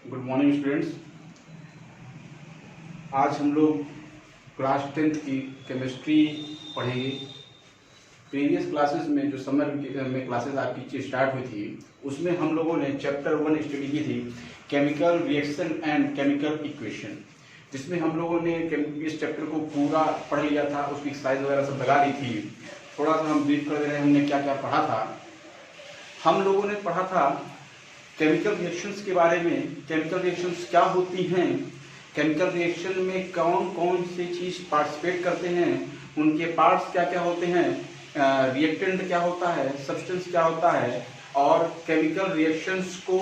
Good morning students. आज हम लोग क्लास 10th की केमिस्ट्री पढ़ेंगे। प्रीवियस क्लासेस में जो समर में क्लासेस आपकी स्टार्ट हुई थी उसमें हम लोगों ने चैप्टर 1 स्टडी की थी, chemical reaction and chemical equation, जिसमें हम लोगों ने इस चैप्टर को पूरा पढ़ लिया था, उसकी एक्सरसाइज वगैरह सब लगा ली थी। थोड़ा सा हम ब्रीफ कर दे रहे हैं हमने क्या क्या पढ़ा था। हम लोगों ने पढ़ा था केमिकल रिएक्शंस के बारे में, केमिकल रिएक्शंस क्या होती हैं, केमिकल रिएक्शन में कौन कौन सी चीज़ पार्टिसिपेट करते हैं, उनके पार्ट्स क्या क्या होते हैं, रिएक्टेंट क्या होता है, सब्सटेंस क्या होता है, और केमिकल रिएक्शंस को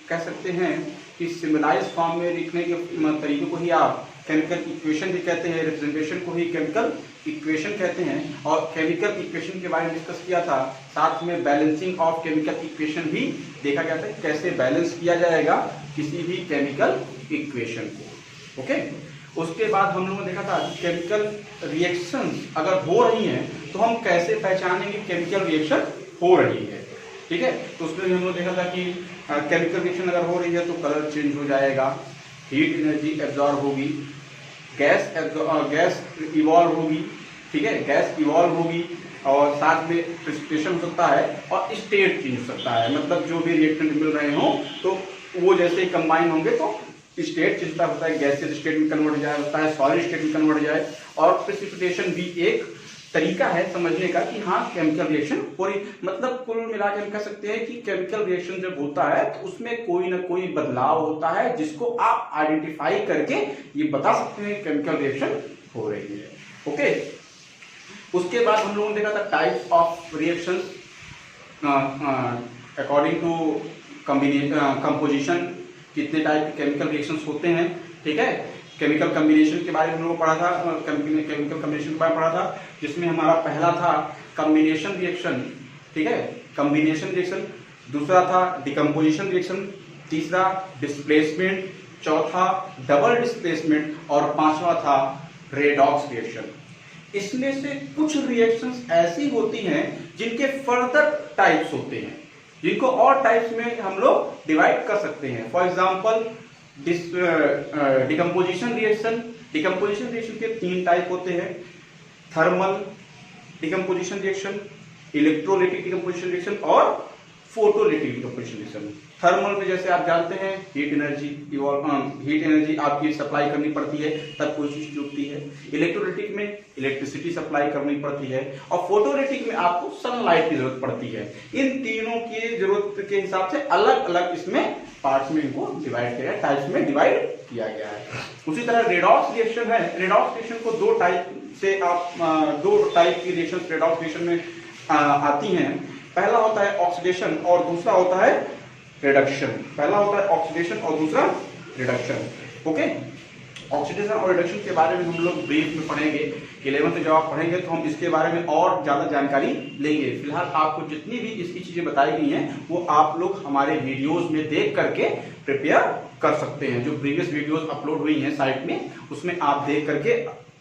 कह सकते हैं कि सिम्बलाइज फॉर्म में लिखने के तरीके को ही आप केमिकल इक्वेशन भी कहते हैं, रिप्रेजेंटेशन को ही केमिकल इक्वेशन कहते हैं। और केमिकल इक्वेशन के बारे में डिस्कस किया था, साथ में बैलेंसिंग ऑफ केमिकल इक्वेशन भी देखा गया था, कैसे बैलेंस किया जाएगा किसी भी केमिकल इक्वेशन को। ओके, उसके बाद हम लोगों ने देखा था केमिकल रिएक्शंस अगर हो रही हैं तो हम कैसे पहचानेंगे केमिकल रिएक्शन हो रही है। ठीक है, तो उसमें हम लोग देखा था कि केमिकल रिएक्शन अगर हो रही है तो कलर चेंज हो जाएगा, हीट एनर्जी एब्जॉर्ब होगी, गैस इवॉल्व होगी। ठीक है, गैस इवॉल्व होगी और साथ में प्रेसिपिटेशन हो सकता है और स्टेट चेंज हो सकता है, मतलब जो भी रिएक्टेंट मिल रहे हो तो वो जैसे कंबाइन होंगे तो स्टेट चेंज होता है, गैसेज स्टेट में कन्वर्ट हो जाए, होता है सॉलिड स्टेट में कन्वर्ट हो जाए। और प्रेसिपिटेशन भी एक तरीका है समझने का कि हाँ केमिकल रिएक्शन पूरी, मतलब कुल मिलाकर हम कह सकते हैं कि केमिकल रिएक्शन जब होता है तो उसमें कोई ना कोई बदलाव होता है जिसको आप आइडेंटिफाई करके ये बता सकते हैं केमिकल रिएक्शन हो रही है। ओके, उसके बाद हम लोगों ने देखा था types of reaction according to composition, कितने टाइप के केमिकल रिएक्शंस होते हैं। ठीक है, केमिकल कम्बिनेशन के बारे में हम लोगों को पढ़ा था, केमिकल कम्बिनेशन के बारे में पढ़ा था, जिसमें हमारा पहला था कम्बिनेशन रिएक्शन। ठीक है, कम्बिनेशन रिएक्शन, दूसरा था डिकम्पोजिशन रिएक्शन, तीसरा डिस्प्लेसमेंट, चौथा डबल डिस्प्लेसमेंट और पांचवा था रेडॉक्स रिएक्शन। इसमें से कुछ रिएक्शंस ऐसी होती हैं जिनके फर्दर टाइप्स होते हैं, जिनको और टाइप्स में हम लोग डिवाइड कर सकते हैं। For example decomposition reaction, decomposition reaction के 3 टाइप होते हैं, thermal decomposition reaction, electrolytic decomposition reaction और फोटोलाइटिक डिकम्पोजिशन रिएक्शन। थर्मल में जैसे आप जानते हैं हीट एनर्जी आपकी सप्लाई करनी पड़ती है तब कोई चीज जुड़ती है, इलेक्ट्रोलाइटिक में इलेक्ट्रिसिटी सप्लाई करनी पड़ती है और फोटोलाइटिक में आपको सनलाइट की जरूरत पड़ती है। इन तीनों की जरूरत के हिसाब से अलग अलग इसमें पार्ट्स में इनको डिवाइड किया, टाइप्स में डिवाइड किया गया है। उसी तरह रेडॉक्स रिएक्शन है, रेडॉक्स रिएक्शन को 2 टाइप से आप 2 टाइप की रिएक्शन रेडॉक्स रिएक्शन में आती हैं। पहला होता है ऑक्सीडेशन और दूसरा होता है रिडक्शन। पहला होता है ऑक्सीडेशन और दूसरा रिडक्शन। ओके, ऑक्सीडेशन और रिडक्शन के बारे में हम लोग ब्रीफ में पढ़ेंगे। 11th में जब आप पढ़ेंगे तो हम इसके बारे में और ज्यादा जानकारी लेंगे। फिलहाल आपको जितनी भी इसकी चीजें बताई गई हैं वो आप लोग हमारे वीडियोस में देख करके प्रिपेयर कर सकते हैं। जो प्रीवियस वीडियोस अपलोड हुई हैं साइट में उसमें आप देख करके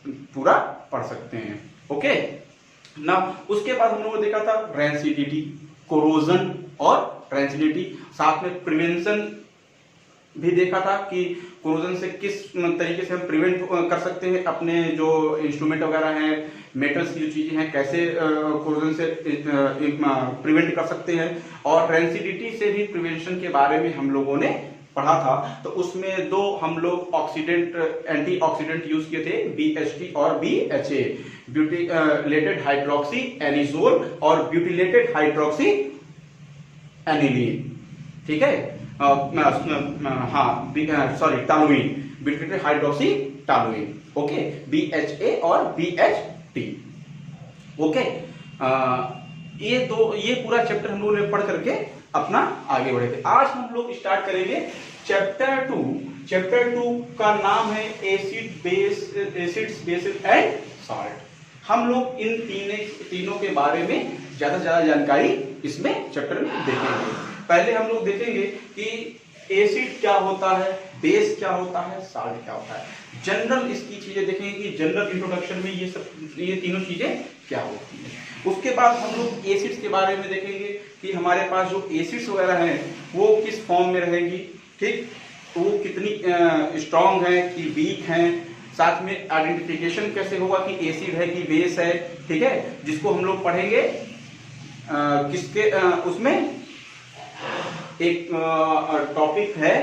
पूरा पढ़ सकते हैं। ओके ना, उसके बाद हम लोगों ने देखा था रेंसिडिटी, कोरोजन और रेंसिडिटी, साथ में प्रिवेंशन भी देखा था कि कोरोजन से किस तरीके से हम प्रिवेंट कर सकते हैं, अपने जो इंस्ट्रूमेंट वगैरह हैं, मेटल्स की जो चीजें हैं कैसे कोरोजन से प्रिवेंट कर सकते हैं। और रेंसिडिटी से भी प्रिवेंशन के बारे में हम लोगों ने पढ़ा था। तो उसमें 2 हम लोग ऑक्सीडेंट एंटी ऑक्सीडेंट यूज किए थे, BHT और BHA, ब्यूटिलेटेड हाइड्रोक्सी एनिजोल और ब्यूटिलेटेड हाइड्रोक्सी एनिलीन। ठीक है, हाँ sorry toluene, butylated hydroxy toluene. Okay, BHA और BHT। ओके, ये पूरा चैप्टर हम लोगों ने पढ़ करके अपना आगे बढ़े थे। आज हम लोग स्टार्ट करेंगे चैप्टर 2। चैप्टर 2 का नाम है एसिड्स, बेसिस एंड सॉल्ट। हम लोग इन तीनों के बारे में ज्यादा से ज्यादा जानकारी इसमें चैप्टर में देखेंगे। पहले हम लोग देखेंगे कि एसिड क्या होता है, बेस क्या होता है, सॉल्ट क्या होता है। जनरल इसकी चीजें देखेंगे कि जनरल इंट्रोडक्शन में ये तीनों चीजें क्या होती है। उसके बाद हम लोग एसिड्स के बारे में देखेंगे कि हमारे पास जो एसिड्स वगैरह हैं वो किस फॉर्म में रहेगी, ठीक, वो कितनी स्ट्रॉन्ग है कि वीक है, साथ में आइडेंटिफिकेशन कैसे होगा कि एसिड है कि बेस है, ठीक है, जिसको हम लोग पढ़ेंगे किसके उसमें एक टॉपिक है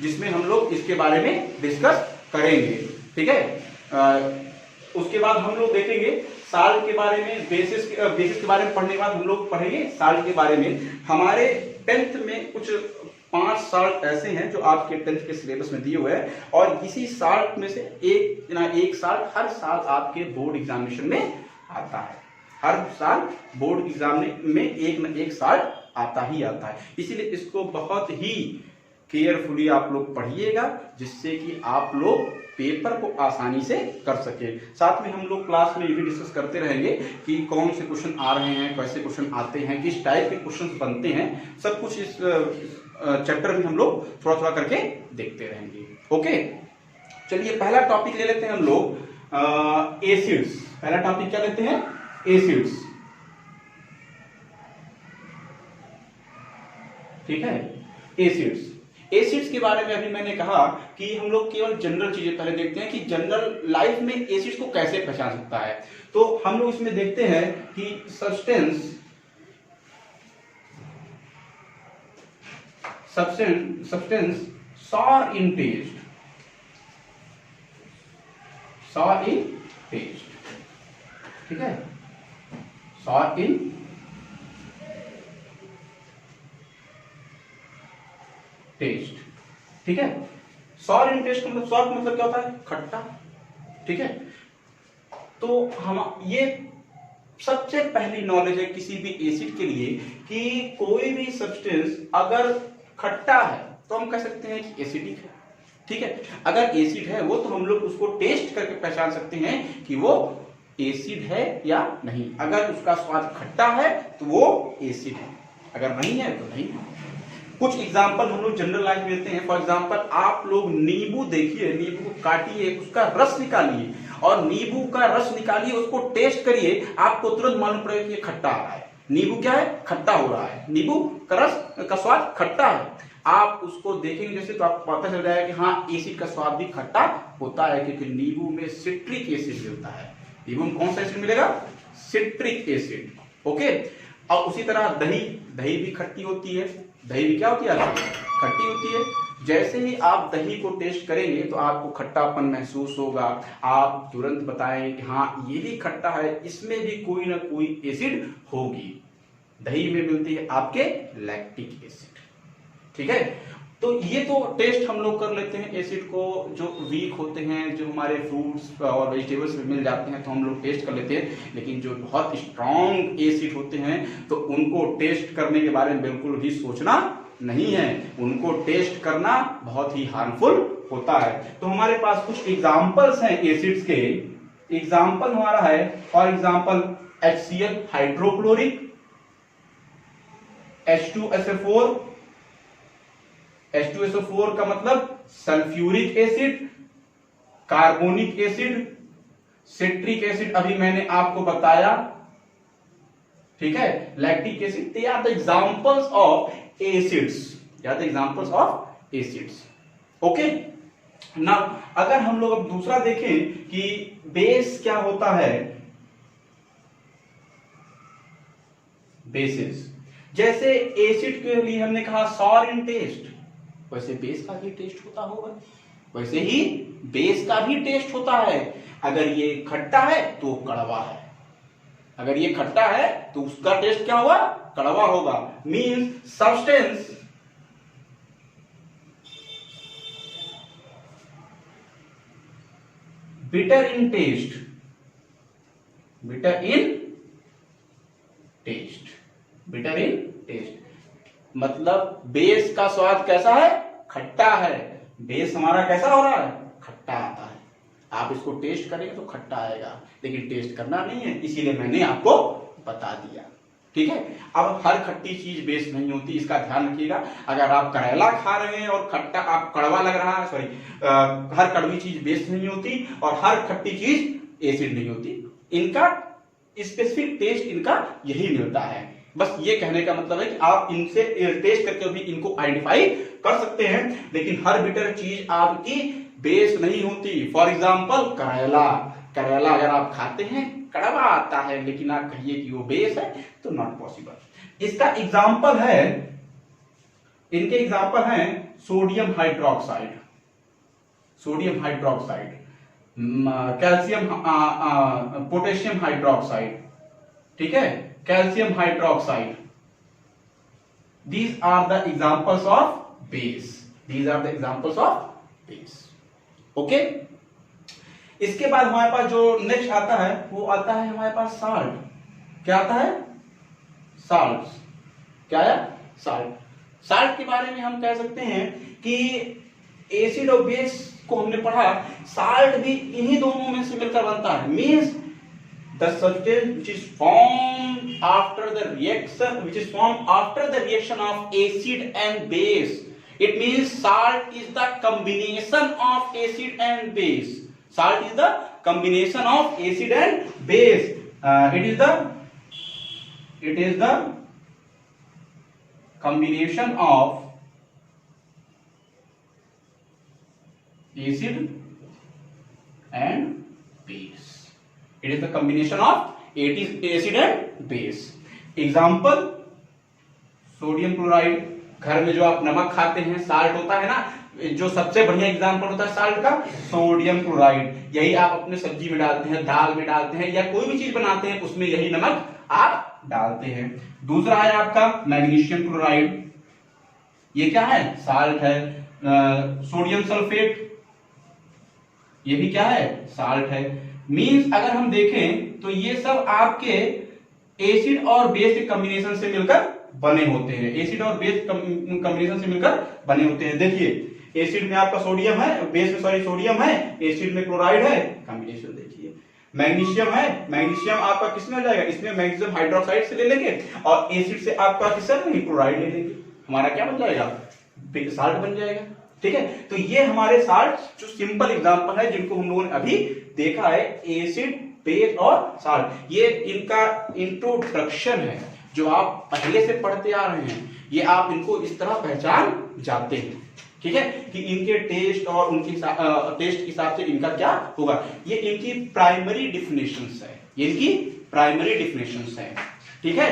जिसमें हम लोग इसके बारे में डिस्कस करेंगे, ठीक है। उसके बाद हम लोग देखेंगे साल्ट के बारे में, बेसिस के बारे में पढ़ने के बाद हम लोग पढ़ेंगे साल्ट के बारे में। हमारे 10th में कुछ 5 साल्ट ऐसे हैं जो आपके 10th के सिलेबस में दिए हुए हैं, और इसी साल्ट में से एक साल्ट हर साल आपके बोर्ड एग्जामिनेशन में आता है। हर साल बोर्ड एग्जाम में एक न एक साल्ट आता ही आता है, इसीलिए इसको बहुत ही केयरफुली आप लोग पढ़िएगा, जिससे कि आप लोग पेपर को आसानी से कर सके। साथ में हम लोग क्लास में ये भी डिस्कस करते रहेंगे कि कौन से क्वेश्चन आ रहे हैं, कैसे क्वेश्चन आते हैं, किस टाइप के क्वेश्चन बनते हैं, सब कुछ इस चैप्टर में हम लोग थोड़ा थोड़ा करके देखते रहेंगे। ओके, चलिए पहला टॉपिक ले लेते हैं हम लोग एसिड्स। पहला टॉपिक क्या लेते हैं? एसिड्स, ठीक है। एसिड्स के बारे में अभी मैंने कहा कि हम लोग केवल जनरल चीजें पहले देखते हैं कि जनरल लाइफ में एसिड्स को कैसे पहचान सकता है। तो हम लोग इसमें देखते हैं कि सब्सटेंस sour in taste, ठीक है, sour in टेस्ट, ठीक है। सॉर इन टेस्ट मतलब सॉर मतलब क्या होता है? खट्टा, ठीक है। तो हम ये सबसे पहली नॉलेज है किसी भी एसिड के लिए कि कोई भी सब्सटेंस अगर खट्टा है तो हम कह सकते हैं कि एसिडिक है, ठीक है। अगर एसिड है वो तो हम लोग उसको टेस्ट करके पहचान सकते हैं कि वो एसिड है या नहीं। अगर उसका स्वाद खट्टा है तो वो एसिड है, अगर नहीं है तो नहीं है। कुछ एग्जाम्पल हम लोग जनरल लाइफ में लेते हैं। फॉर एग्जाम्पल आप लोग नींबू देखिए, नींबू को काटिए, उसका रस निकालिए और नींबू का रस निकालिए, उसको टेस्ट करिए, आपको तुरंत मालूम पड़ेगा कि ये खट्टा आ रहा है। नींबू क्या है? खट्टा हो रहा है। नींबू का रस का स्वाद खट्टा है। आप उसको देखेंगे जैसे तो आपको पता चल जाएगा कि हाँ एसिड का स्वाद भी खट्टा होता है, क्योंकि नींबू में सिट्रिक एसिड मिलता है। नींबू में कौन सा एसिड मिलेगा? Citric acid, okay. और उसी तरह दही भी खट्टी होती है। दही भी क्या होती है? खट्टी होती है। जैसे ही आप दही को टेस्ट करेंगे तो आपको खट्टापन महसूस होगा, आप तुरंत बताएंगे कि हाँ ये भी खट्टा है, इसमें भी कोई ना कोई एसिड होगी। दही में मिलती है आपके लैक्टिक एसिड, ठीक है। तो ये तो टेस्ट हम लोग कर लेते हैं एसिड को। जो वीक होते हैं, जो हमारे फ्रूट्स और वेजिटेबल्स में मिल जाते हैं तो हम लोग टेस्ट कर लेते हैं। लेकिन जो बहुत स्ट्रॉन्ग एसिड होते हैं तो उनको टेस्ट करने के बारे में बिल्कुल भी सोचना नहीं है। उनको टेस्ट करना बहुत ही हार्मफुल होता है। तो हमारे पास कुछ एग्जाम्पल्स हैं एसिड्स के। एग्जाम्पल हमारा है for example HCl hydrochloric, H2SO4, H2SO4 का मतलब sulphuric acid, carbonic acid, citric acid अभी मैंने आपको बताया, ठीक है, lactic acid. They are the examples of acids, they are the examples of acids, okay. Now अगर हम लोग अब दूसरा देखें कि बेस क्या होता है, बेसिस। जैसे एसिड के लिए हमने कहा सॉर इन टेस्ट, वैसे बेस का भी टेस्ट होता होगा, वैसे ही बेस का भी टेस्ट होता है। अगर ये खट्टा है तो कड़वा है, अगर ये खट्टा है तो उसका टेस्ट क्या होगा? कड़वा होगा। Means substance bitter in taste, bitter in taste, bitter in taste मतलब बेस का स्वाद कैसा है? खट्टा है। बेस हमारा कैसा हो रहा है? खट्टा आता है। आप इसको टेस्ट करेंगे तो खट्टा आएगा, लेकिन टेस्ट करना नहीं है, इसीलिए मैंने आपको बता दिया, ठीक है। अब हर खट्टी चीज बेस नहीं होती, इसका ध्यान रखिएगा। अगर आप करेला खा रहे हैं और खट्टा आप कड़वा लग रहा है, सॉरी, हर कड़वी चीज बेस नहीं होती और हर खट्टी चीज एसिड नहीं होती। इनका स्पेसिफिक टेस्ट इनका यही मिलता है। बस ये कहने का मतलब है कि आप इनसे टेस्ट करके भी इनको आइडेंटिफाई कर सकते हैं, लेकिन हर बिटर चीज आपकी बेस नहीं होती। फॉर एग्जाम्पल करेला, करेला अगर आप खाते हैं कड़वा आता है, लेकिन आप कहिए कि वो बेस है तो नॉट पॉसिबल। इसका एग्जाम्पल है, इनके एग्जाम्पल हैं sodium hydroxide, sodium hydroxide, calcium, potassium hydroxide, ठीक है, calcium hydroxide. These are the examples of base. These are the examples of base. Okay? इसके बाद हमारे पास जो नेक्स्ट आता है वो आता है हमारे पास साल्ट। क्या आता है? साल्ट। क्या है? साल्ट। साल्ट के बारे में हम कह सकते हैं कि एसिड और बेस को हमने पढ़ा, साल्ट भी इन्हीं दोनों में से मिलकर बनता है। Means the substance which is formed after the reaction, which is formed after the reaction of acid and base. It means salt is the combination of acid and base. Salt is the combination of acid and base. It is the combination of acid and base. It is the combination of acid and base. Example, sodium chloride. घर में जो आप नमक खाते हैं salt होता है ना, जो सबसे बढ़िया एग्जाम्पल होता है साल्ट का, सोडियम क्लोराइड। यही आप अपने सब्जी में डालते हैं, दाल में डालते हैं, या कोई भी चीज बनाते हैं उसमें यही नमक आप डालते हैं। दूसरा है आपका मैग्नीशियम क्लोराइड, ये क्या है? साल्ट है। सोडियम सल्फेट, ये भी क्या है? साल्ट है। मीन्स अगर हम देखें तो ये सब आपके एसिड और बेस के कॉम्बिनेशन से मिलकर बने होते हैं। एसिड और बेस कॉम्बिनेशन से मिलकर बने होते हैं। देखिए एसिड में आपका सोडियम है, बेस में सॉरी सोडियम है, एसिड में क्लोराइड है, कॉम्बिनेशन देखिए। मैग्नीशियम है, मैग्नीशियम आपका किसमें हो जाएगा? इसमें मैग्नीशियम हाइड्रोक्साइड से ले लेंगे, और एसिड से आपका किससे लेंगे? क्लोराइड ले लेंगे। हमारा क्या बन जाएगा? साल्ट बन जाएगा। ठीक है, तो ये हमारे साल्ट जो सिंपल एग्जांपल है जिनको हम लोगों ने अभी देखा है, एसिड, बेस और साल्ट। ये इनका इंट्रोडक्शन है जो आप पहले से पढ़ते आ रहे हैं। ये आप इनको इस तरह पहचान जाते हैं, ठीक है, कि इनके टेस्ट और उनके टेस्ट के हिसाब से इनका क्या होगा। ये इनकी प्राइमरी डिफिनेशंस है, ये इनकी प्राइमरी डिफिनेशंस है। ठीक है,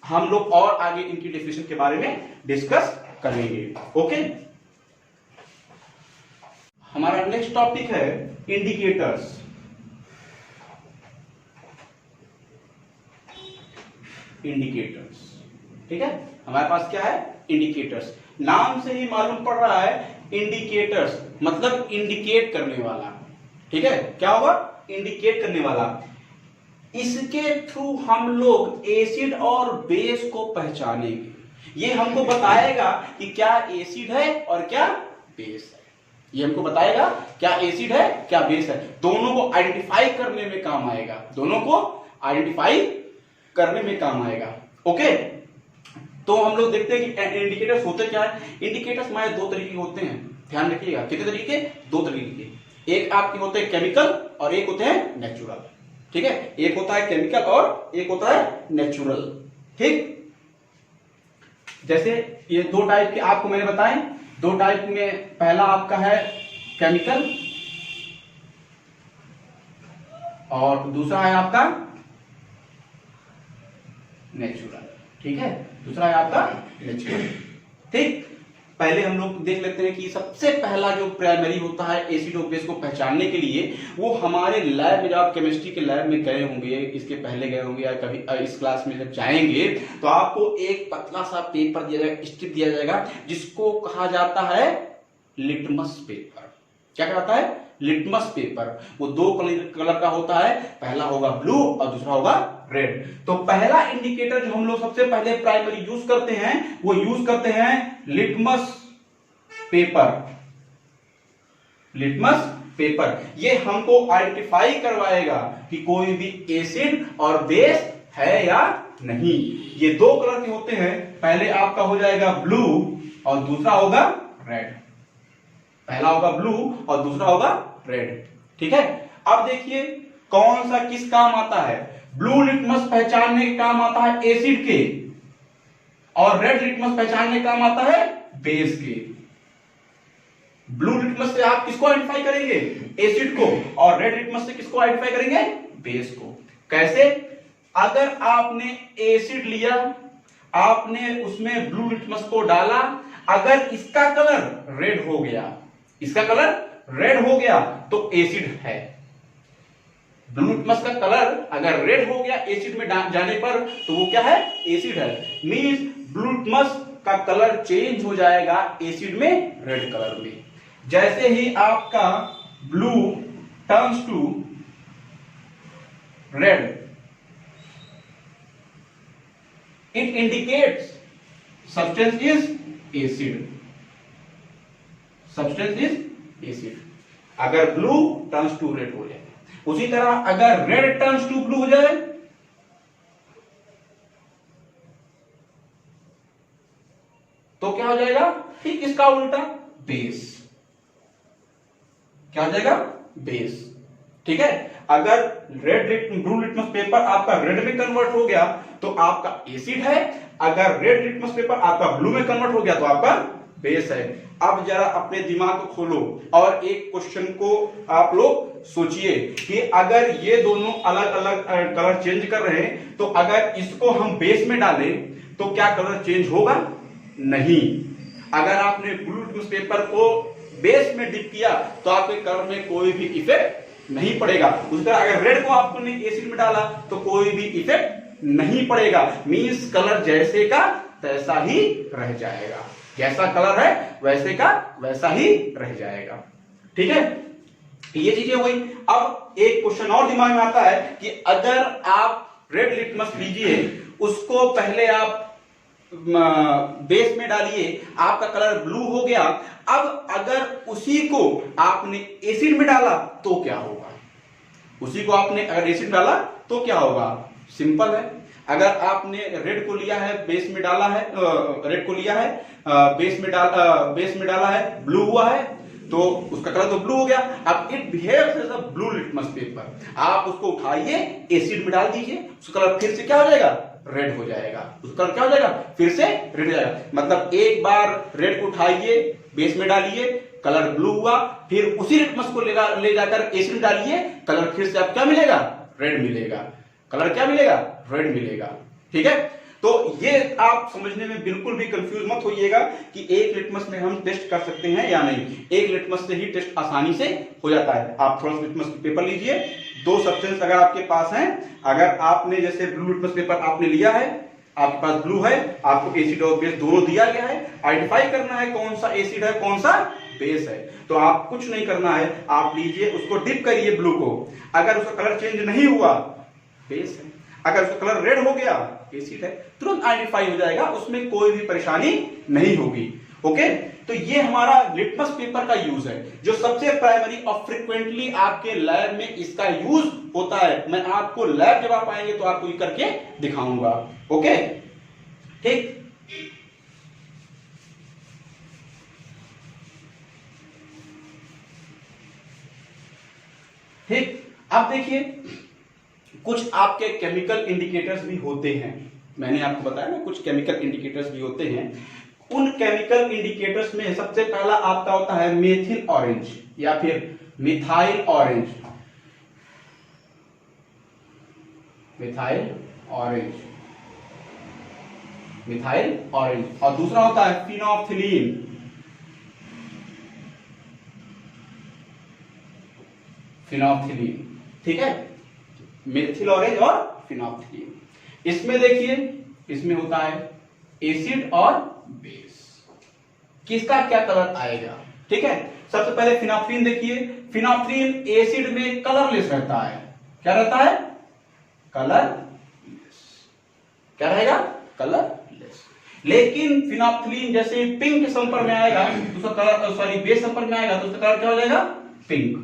हम लोग और आगे इनकी डेफिनेशन के बारे में डिस्कस करेंगे। ओके, हमारा नेक्स्ट टॉपिक है इंडिकेटर्स। इंडिकेटर्स, ठीक है, हमारे पास क्या है? इंडिकेटर्स। नाम से ही मालूम पड़ रहा है, इंडिकेटर्स मतलब इंडिकेट करने वाला। ठीक है, क्या होगा? इंडिकेट करने वाला। इसके थ्रू हम लोग एसिड और बेस को पहचानेंगे। ये हमको बताएगा कि क्या एसिड है और क्या बेस है। ये हमको बताएगा क्या एसिड है क्या बेस है। दोनों को आइडेंटिफाई करने में काम आएगा, दोनों को आइडेंटिफाई करने में काम आएगा। ओके, तो हम लोग देखते हैं कि इंडिकेटर्स होते क्या है। इंडिकेटर्स हमारे दो तरीके होते हैं, ध्यान रखिएगा। कितने तरीके? दो तरीके के। एक आपके होते हैं केमिकल और एक होते हैं नेचुरल। ठीक है, एक होता है केमिकल और एक होता है नेचुरल। ठीक, जैसे ये दो टाइप के आपको मैंने बताए। दो टाइप में पहला आपका है केमिकल और दूसरा है आपका नेचुरल। ठीक है, दूसरा है आपका नेचुरल। ठीक, पहले हम लोग देख लेते हैं कि सबसे पहला जो प्राइमरी होता है एसिड और बेस को पहचानने के लिए, वो हमारे लैब में, जब आप केमिस्ट्री के लैब में गए होंगे, इसके पहले गए होंगे या कभी इस क्लास में जब जाएंगे, तो आपको एक पतला सा पेपर दिया जाएगा, स्ट्रिप दिया जाएगा, जिसको कहा जाता है लिटमस पेपर। क्या कहता है? Litmus paper. वो दो कलर का होता है, पहला होगा ब्लू और दूसरा होगा रेड। तो पहला इंडिकेटर जो हम लोग सबसे पहले प्राइमरी यूज करते हैं, वो यूज करते हैं लिटमस पेपर। लिटमस पेपर ये हमको आइडेंटिफाई करवाएगा कि कोई भी एसिड और बेस है या नहीं। ये दो कलर के होते हैं, पहले आपका हो जाएगा ब्लू और दूसरा होगा रेड। पहला होगा ब्लू और दूसरा होगा रेड। ठीक है, अब देखिए कौन सा किस काम आता है। ब्लू लिटमस पहचानने के काम आता है एसिड के, और रेड लिटमस पहचानने का काम आता है बेस के। ब्लू लिटमस से आप किसको आइडेंटिफाई करेंगे? एसिड को, और रेड लिटमस से किसको आइडेंटिफाई करेंगे? बेस को। कैसे? अगर आपने एसिड लिया, आपने उसमें ब्लू लिटमस को डाला, अगर इसका कलर रेड हो गया, इसका कलर रेड हो गया तो एसिड है। ब्लू लिटमस का कलर अगर रेड हो गया एसिड में जाने पर तो वो क्या है? एसिड है। मींस ब्लू लिटमस का कलर चेंज हो जाएगा एसिड में रेड कलर में। जैसे ही आपका blue turns to red, it indicates substance is acid, substance is acid. अगर ब्लू टर्न्स टू रेड हो जाए, उसी तरह अगर रेड टर्न्स टू ब्लू हो जाए तो क्या हो जाएगा? ठीक इसका उल्टा, बेस। क्या हो जाएगा? बेस। ठीक है। अगर ब्लू लिटमस पेपर आपका रेड में कन्वर्ट हो गया तो आपका एसिड है, अगर रेड लिटमस पेपर आपका ब्लू में कन्वर्ट हो गया तो आपका बेस है। अब जरा अपने दिमाग को खोलो और एक क्वेश्चन को आप लोग सोचिए कि अगर ये दोनों अलग अलग कलर चेंज कर रहे हैं तो अगर इसको हम बेस में डालें तो क्या कलर चेंज होगा? नहीं। अगर आपने ब्लू लिटमस पेपर को बेस में डिप किया तो आपके कलर में कोई भी इफेक्ट नहीं पड़ेगा। उसी तरह अगर रेड को आपने एसिड में डाला तो कोई भी इफेक्ट नहीं पड़ेगा। मींस कलर जैसे का तैसा ही रह जाएगा, जैसा कलर है वैसे का वैसा ही रह जाएगा। ठीक है, ये चीजें हुई। अब एक क्वेश्चन और दिमाग में आता है कि अगर आप रेड लिटमस लीजिए, उसको पहले आप बेस में डालिए, आपका कलर ब्लू हो गया। अब अगर उसी को आपने एसिड में डाला तो क्या होगा? उसी को आपने अगर एसिड डाला तो क्या होगा? सिंपल है। अगर आपने रेड को लिया है, बेस में डाला है, रेड को लिया है, बेस में डाला है, ब्लू हुआ है तो उसका कलर तो ब्लू हो गया। अब it behaves as a blue litmus paper. आप उसको उठाइए, एसिड में डाल दीजिए, उसका कलर फिर से क्या हो जाएगा? रेड हो जाएगा। उसका कलर क्या हो जाएगा? फिर से रेड हो जाएगा। मतलब एक बार रेड को उठाइए, बेस में डालिए, कलर ब्लू हुआ, फिर उसी लिटमस को ले जाकर एसिड में डालिए, कलर फिर से आप क्या मिलेगा? रेड मिलेगा। कलर क्या मिलेगा? रेड मिलेगा। ठीक है, तो ये आप समझने में बिल्कुल भी कंफ्यूज मत होइएगा कि एक लिटमस में हम टेस्ट कर सकते हैं या नहीं। एक लिटमस से ही टेस्ट आसानी से हो जाता है। आप थोड़ा सा लिटमस पेपर लीजिए, दो सब्सटेंस अगर आपके पास हैं, अगर आपने जैसे ब्लू लिटमस पेपर आपने लिया है, आपके पास ब्लू है, आपको एसिड और बेस दोनों दिया गया है, आइडेंटिफाई करना है कौन सा एसिड है कौन सा बेस है। तो आप कुछ नहीं करना है, आप लीजिए, उसको डिप करिए ब्लू को, अगर उसका कलर चेंज नहीं हुआ बेस है, अगर उसका कलर रेड हो गया एसिड है, तुरंत आइडेंटिफाई हो जाएगा, उसमें कोई भी परेशानी नहीं होगी। ओके, तो ये हमारा लिटमस पेपर का यूज है, जो सबसे प्राइमरी और फ्रिक्वेंटली आपके लैब में इसका यूज होता है। मैं आपको लैब जब आप आएंगे तो आपको ये करके दिखाऊंगा। ओके, ठीक। ठीक, अब देखिए कुछ आपके केमिकल इंडिकेटर्स भी होते हैं। मैंने आपको बताया ना कुछ केमिकल इंडिकेटर्स भी होते हैं। उन केमिकल इंडिकेटर्स में सबसे पहला आपका होता है मेथिल ऑरेंज या फिर methyl orange. Methyl orange, methyl orange. और दूसरा होता है फिनोल्फथलीन। फिनोल्फथलीन, ठीक है, मेथिल ऑरेंज और फिनोल्फथलीन। इसमें देखिए, इसमें होता है एसिड और बेस, किसका क्या कलर आएगा। ठीक है, सबसे पहले फिनोल्फथलीन देखिए। फिनोल्फथलीन एसिड में कलरलेस रहता है। क्या रहता है? कलरलेस। क्या रहेगा? कलरलेस। लेकिन फिनोल्फथलीन जैसे पिंक के संपर्क में आएगा तो उसका कलर, सॉरी बेस संपर्क में आएगा तो उसका कलर क्या हो जाएगा? पिंक।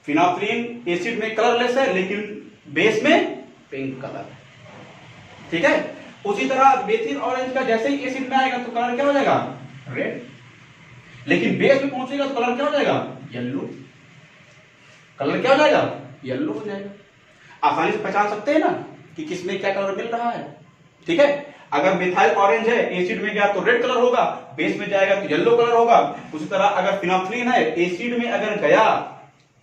फिनोल्फथलीन एसिड में कलरलेस है लेकिन बेस में पिंक कलर। ठीक है, उसी तरह मेथिल ऑरेंज का जैसे ही एसिड में आएगा तो कलर क्या हो जाएगा? रेड। लेकिन बेस में पहुंचेगा तो कलर क्या हो जाएगा? येलो। कलर क्या हो जाएगा? येलो हो जाएगा। आसानी से पहचान सकते हैं ना कि किसमें क्या कलर मिल रहा है। ठीक है, अगर मिथाइल ऑरेंज है, एसिड में गया तो रेड कलर होगा, बेस में जाएगा तो येलो कलर होगा। उसी तरह अगर फिनोल्फिन है, एसिड में अगर गया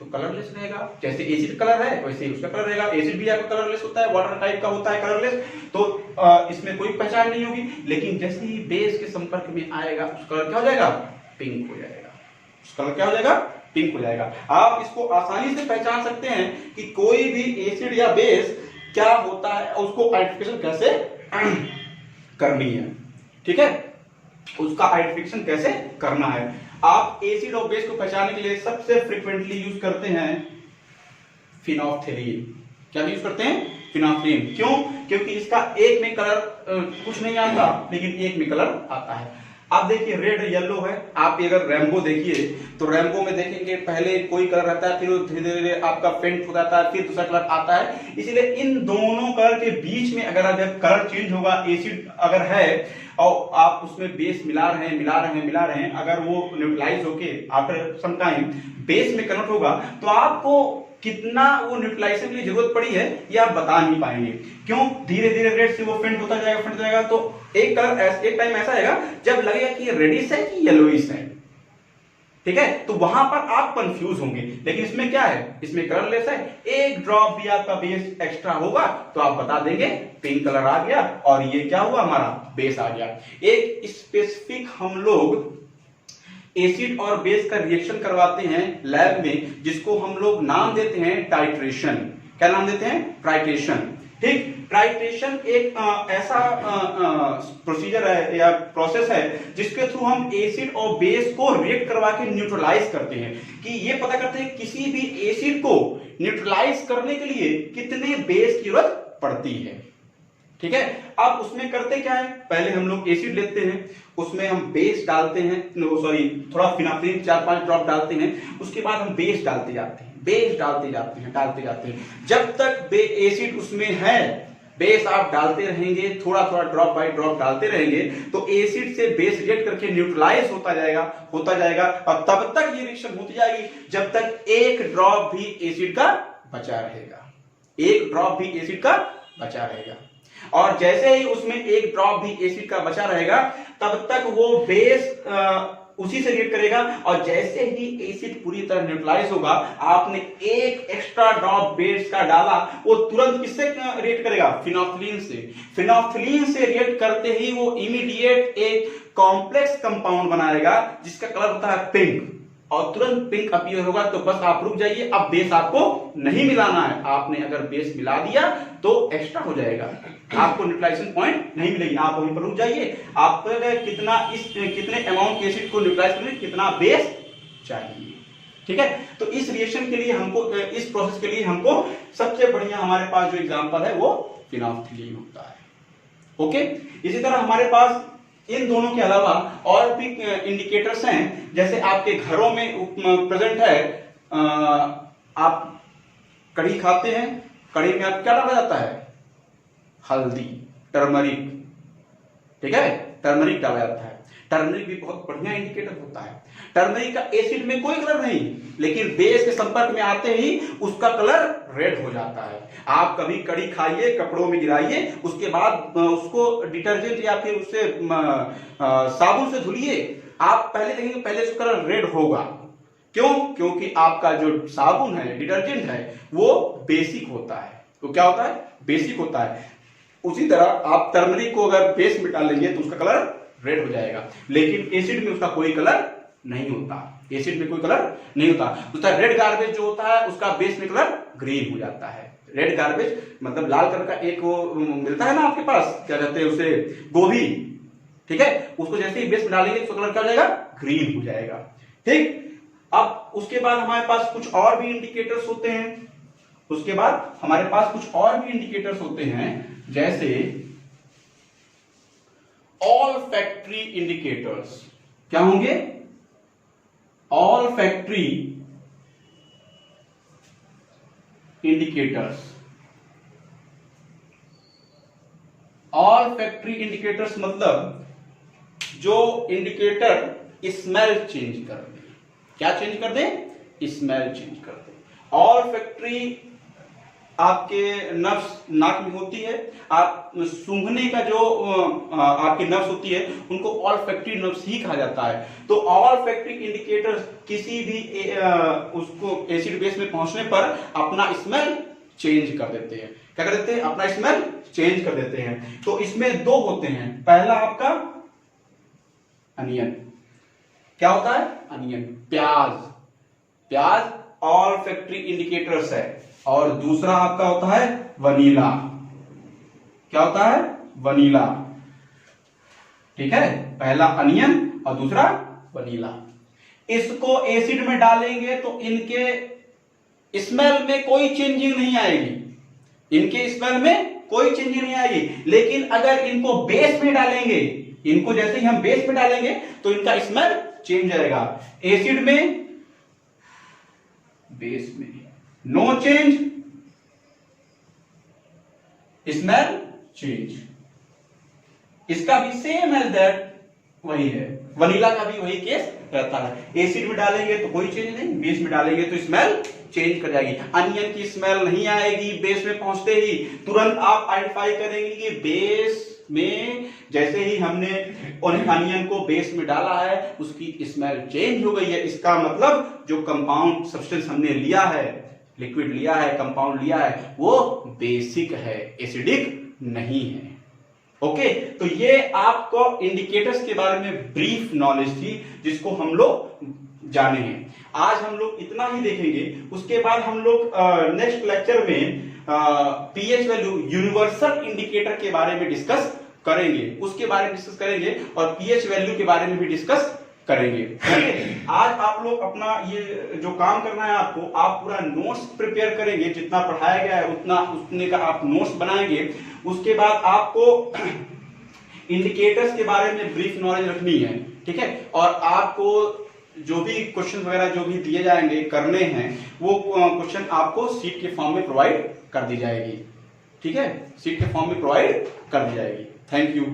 तो कलरलेस रहेगा। जैसे एसिड कलर है वैसे ही उसका कलर रहेगा। एसिड भी आपका कलरलेस होता है, वाटर टाइप का होता है कलरलेस, तो इसमें कोई पहचान नहीं होगी। लेकिन जैसे ही बेस के संपर्क में आएगा उसका कलर क्या हो जाएगा, पिंक हो जाएगा। उसका कलर क्या हो जाएगा, पिंक हो जाएगा। आप इसको आसानी से पहचान सकते हैं कि कोई भी एसिड या बेस क्या होता है, उसको आइडेंटिफिकेशन कैसे करनी है। ठीक है, उसका आइडेंटिफिकेशन कैसे करना है। आप एसिड और बेस को पहचानने के लिए सबसे फ्रीक्वेंटली यूज करते हैं फिनोल्फथालीन। क्या यूज करते हैं, फिनोल्फथालीन। क्यों, क्योंकि इसका एक में कलर कुछ नहीं आता, लेकिन एक में कलर आता है। आप देखिए रेड येलो है, आप अगर रैम्बो देखिए तो रैम्बो में देखेंगे पहले कोई कलर रहता है, फिर धीरे धीरे आपका फेंट हो जाता है, फिर दूसरा कलर आता है। इसीलिए इन दोनों कलर के बीच में अगर जब कलर चेंज होगा, एसिड अगर है और आप उसमें बेस मिला रहे हैं, अगर वो न्यूट्रलाइज होके आफ्टर सम टाइम बेस में कन्वर्ट होगा, तो आपको कितना वो न्यूट्रलाइजेशन के लिए जरूरत पड़ी है ये आप बता नहीं पाएंगे। क्यों, धीरे धीरे रेड से वो फेंट होता जाएगा, तो एक कलर एक टाइम ऐसा आएगा जब लगेगा कि ये रेडिश है कि येलोइश है। ठीक है, तो वहां पर आप कंफ्यूज होंगे। लेकिन इसमें क्या है, इसमें कलरलेस है, एक ड्रॉप भी आपका बेस एक्स्ट्रा होगा तो आप बता देंगे पिंक कलर आ गया और ये क्या हुआ, हमारा बेस आ गया। एक स्पेसिफिक हम लोग एसिड और बेस का रिएक्शन करवाते हैं लैब में, जिसको हम लोग नाम देते हैं टाइट्रेशन। क्या नाम देते हैं, टाइट्रेशन। ठीक, टाइट्रेशन एक ऐसा प्रोसीजर है या प्रोसेस है जिसके थ्रू हम एसिड और बेस को रिएक्ट करवा के न्यूट्रलाइज करते हैं, कि ये पता करते हैं किसी भी एसिड को न्यूट्रलाइज करने के लिए कितने बेस की जरूरत पड़ती है। ठीक है, अब उसमें करते क्या है, पहले हम लोग एसिड लेते हैं, उसमें हम बेस डालते हैं, थोड़ा फिनोल्फथालीन 4-5 ड्रॉप डालते हैं, उसके बाद हम बेस डालते जाते हैं, बेस डालते जाते हैं जब तक एसिड उसमें है। बेस आप डालते रहेंगे, थोड़ा थोड़ा ड्रॉप बाय ड्रॉप डालते रहेंगे, तो एसिड से बेस रिएक्ट करके न्यूट्रलाइज होता जाएगा और तब तक ये रिएक्शन होती जाएगी जब तक एक ड्रॉप भी एसिड का बचा रहेगा। और जैसे ही उसमें एक ड्रॉप भी एसिड का बचा रहेगा तब तक वो बेस उसी से रिएक्ट करेगा, और जैसे ही एसिड पूरी तरह न्यूट्रलाइज होगा, आपने एक एक्स्ट्रा ड्रॉप बेस का डाला, वो तुरंत किससे रिएक्ट करेगा, फिनोल्फथालीन से रिएक्ट करते ही वो इमीडिएट एक कॉम्प्लेक्स कंपाउंड बनाएगा जिसका कलर होता है पिंक, और तुरंत पिंक अपीयर होगा। तो बस आप रुक जाइए, अब बेस आपको नहीं मिलाना है। आपने अगर बेस मिला दिया तो एक्स्ट्रा हो जाएगा, आपको न्यूट्रलाइजेशन पॉइंट नहीं मिलेगी, आप वहीं पर रुक जाइए। आपको कितने अमाउंट के एसिड को न्यूट्रलाइज करने कितना बेस चाहिए। ठीक है, तो इस रिएक्शन के लिए हमको, इस प्रोसेस के लिए हमको सबसे बढ़िया हमारे पास जो एग्जांपल है वो फिनोल्फथालीन होता है। ओके, इसी तरह हमारे पास इन दोनों के अलावा और भी इंडिकेटर्स हैं। जैसे आपके घरों में प्रेजेंट है, आप कढ़ी खाते हैं, कढ़ी में आप क्या डाला जाता है, हल्दी, टर्मरिक। ठीक है, टर्मरिक डाला जाता है। टर्मरिक भी बहुत बढ़िया इंडिकेटर होता है। टर्मरिक का एसिड में कोई कलर नहीं, लेकिन बेस के संपर्क में आते ही उसका कलर रेड हो जाता है। आप कभी कढ़ी खाइए, कपड़ों में गिराइए, उसके बाद उसको डिटर्जेंट या फिर उससे साबुन से धुलिए, आप पहले देखेंगे पहले उसका कलर रेड होगा। क्यों, क्योंकि आपका जो साबुन है, डिटर्जेंट है, वो बेसिक होता है। तो क्या होता है, बेसिक होता है। उसी तरह आप टर्मरिक को अगर बेस में डालेंगे तो उसका कलर रेड हो जाएगा, लेकिन एसिड में उसका कोई कलर नहीं होता। एसिड में कोई कलर नहीं होता। उसका रेड गार्बेज जो होता है उसका बेस में कलर ग्रीन हो जाता है। रेड गार्बेज मतलब लाल कलर का एक वो मिलता है ना आपके पास, क्या कहते हैं उसे, गोभी। ठीक है, उसको जैसे ही बेस में डालेंगे उसका कलर क्या हो जाएगा, ग्रीन हो जाएगा। ठीक, अब उसके बाद हमारे पास कुछ और भी इंडिकेटर्स होते हैं। उसके बाद हमारे पास कुछ और भी इंडिकेटर्स होते हैं, जैसे ऑल्फैक्टरी इंडिकेटर्स। क्या होंगे, ऑल्फैक्टरी इंडिकेटर्स। ऑल्फैक्टरी इंडिकेटर्स मतलब जो इंडिकेटर स्मेल चेंज कर दे। क्या चेंज कर दे, स्मेल चेंज कर दे। ऑल्फैक्टरी आपके नर्व्स नाक में होती है, आप सूंघने का जो आपकी नर्व्स होती है उनको ऑल्फैक्टरी नर्व्स ही कहा जाता है। तो ऑल्फैक्टरी इंडिकेटर्स किसी भी उसको एसिड बेस में पहुंचने पर अपना स्मेल चेंज कर देते हैं। क्या कर देते हैं? अपना स्मेल चेंज कर देते हैं। तो इसमें दो होते हैं, पहला आपका अनियन। क्या होता है? अनियन, प्याज। प्याज ऑल्फैक्टरी इंडिकेटर्स है। और दूसरा आपका होता है वनीला। क्या होता है? वनीला। ठीक है, पहला अनियन और दूसरा वनीला। इसको एसिड में डालेंगे तो इनके स्मेल में कोई चेंजिंग नहीं आएगी, इनके स्मेल में कोई चेंजिंग नहीं आएगी। लेकिन अगर इनको बेस में डालेंगे, इनको जैसे ही हम बेस में डालेंगे तो इनका स्मेल चेंज आएगा। एसिड में, बेस में नो चेंज, स्मेल चेंज। इसका भी सेम एज दैट वही है, वनीला का भी वही केस रहता है। एसिड में डालेंगे तो कोई चेंज नहीं, बेस में डालेंगे तो स्मेल चेंज कर जाएगी। अनियन की स्मेल नहीं आएगी, बेस में पहुंचते ही तुरंत आप आइडेंटिफाई करेंगे कि बेस में जैसे ही हमने अनियन को बेस में डाला है उसकी स्मेल चेंज हो गई है। इसका मतलब जो कंपाउंड सब्सटेंस हमने लिया है, लिक्विड लिया है, कंपाउंड लिया है, वो बेसिक है, एसिडिक नहीं है। ओके, तो ये आपको इंडिकेटर्स के बारे में ब्रीफ नॉलेज थी जिसको हम लोग जाने हैं। आज हम लोग इतना ही देखेंगे, उसके बाद हम लोग नेक्स्ट लेक्चर में पीएच वैल्यू यूनिवर्सल इंडिकेटर के बारे में डिस्कस करेंगे, उसके बारे में डिस्कस करेंगे और पीएच वैल्यू के बारे में भी डिस्कस करेंगे। आज आप लोग अपना ये जो काम करना है आपको, आप पूरा नोट्स प्रिपेयर करेंगे, जितना पढ़ाया गया है उतने का आप नोट्स बनाएंगे। उसके बाद आपको इंडिकेटर्स के बारे में ब्रीफ नॉलेज रखनी है, ठीक है। और आपको जो भी क्वेश्चन वगैरह जो भी दिए जाएंगे करने हैं, वो क्वेश्चन आपको सीट के फॉर्म में प्रोवाइड कर दी जाएगी, ठीक है, सीट के फॉर्म में प्रोवाइड कर दी जाएगी। Thank you.